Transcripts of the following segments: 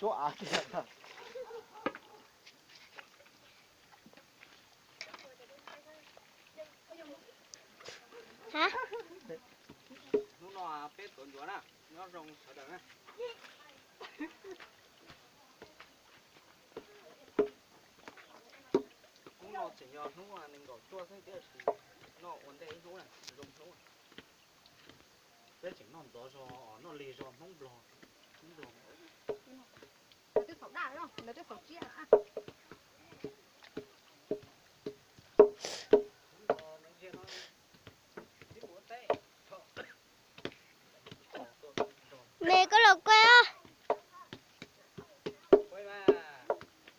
xóa kìa. Hả? Nó pet tuần chúa nè, nó rong ở đằng á. Nó chỉ nhờ nó là mình gọi chua thế kia thì nó ổn định nó này, rong nó. Thế chỉ nó đó rồi, nó lì rồi không bò, không bò. Nó tiếp tục đá đó, nó tiếp tục chia à. Mẹ có lộc quay á. Quay mà,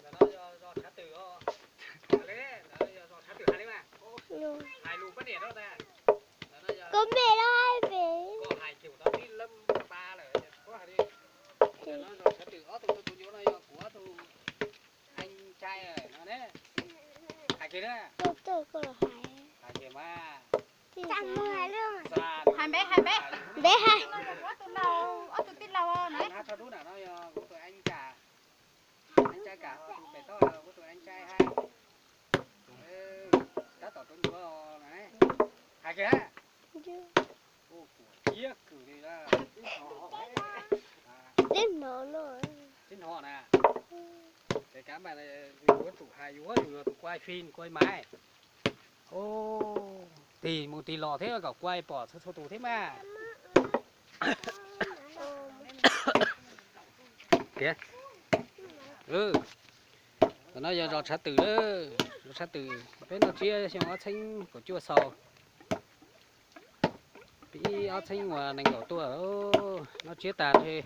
là nó do thả từ đó. Đấy, nó do thả từ hai đấy mà. Hai lù bất điện đó ta. Có mẹ đó hai về. Có hai kiểu tao đi lâm ba rồi, có hai đi. Nó do thả từ đó tôi chỗ này của tôi anh trai rồi nó đấy. Hai kia đó. Tôi có là hai. Hai kia mà. Chẳng mua hai luôn. Hai bé. Bé hai. Ở tôi tin lâu đấy. Nó cho đút nào nó của tụi anh cả. Anh trai cả tụi bé to của tụi anh trai hai. Đã tỏ tuần chúa này. Hai kia. Ô kia cử đi ra. Đến nó rồi. Trên họ nè. Cái cá mà vừa tụ hai vừa tụ quay phim quay máy. Ô thì một tí lò thế cả quay bỏ số tụ thế mà. Kìa. Nó giờ rọt sát tử đó. Rọt sát tử. Bên nó chia xem áo xanh của chua sầu. Bị áo xanh mà nành đổ tua nó chia tàn thôi.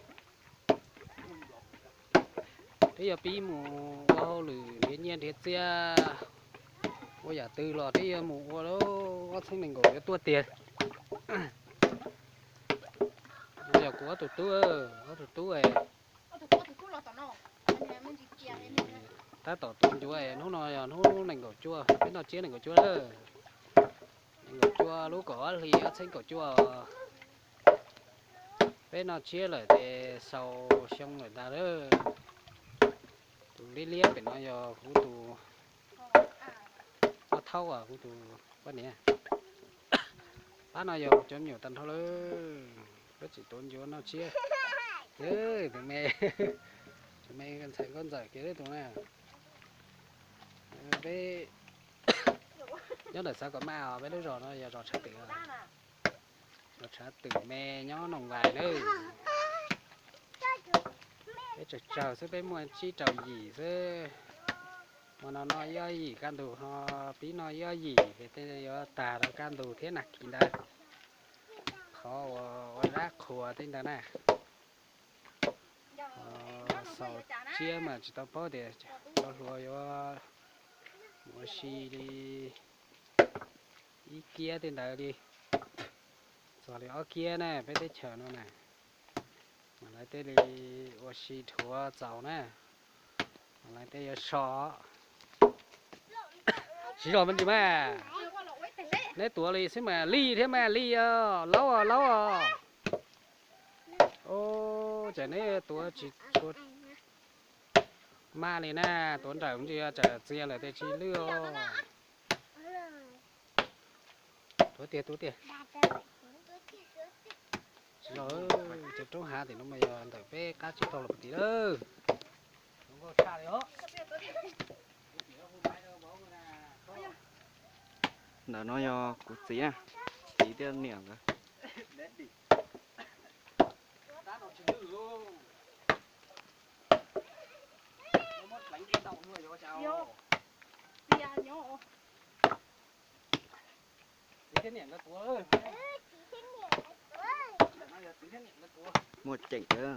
Thế giờ bí mù bao lử thiên nhiên thế chia ôi giả từ lò thế mù đó có thấy mình gửi cái tua tiền bây giờ có tụt tua này ta tỏ tuần chúa này nó nành gửi chua biết nó chia nành gửi chua đó nành gửi chua lú cỏ thì xanh cỏ chua biết nó chia lại để sau xong người ta đó tụ đi liếc để nó giờ cũng tụ nó thâu à cũng tụ bắt nè bắt nó giờ cho nhiều tần thôi luôn nó chỉ tốn vô nó chia thế thì mẹ con thấy con giải kia đấy tụi này với nhớ là sao có màu với đứa rồi nó giờ rồi sát tử rồi sát tử mẹ nhó nồng vài nữa cái trò sẽ bên mua chi trò gì chứ mà nó nói gì can đồ họ tí nói gì về thế tà nó can đồ thế nào kỳ đây khó rác khua thế đó nè sau chia mà chỉ tao bỏ để cho rồi mua xì đi ý kia thế nào đi rồi ở kia nè phải tới chờ nó nè mà lại tới đi mua xì thua giàu nè mà lại tới sọ chỉ rồi mình đi mà lấy tuổi đi xem mà ly thế mà ly lâu ô chả này tuổi chỉ chút ma này nè tuổi trời cũng chưa chả chia lại để chi lừa tuổi tiền rồi chụp trong hạ thì nó mày thử bé cá chích tàu là một tí nữa không có xa nữa Đó nó do cút xí à, tí tiền niệm cả. Một chỉnh nữa.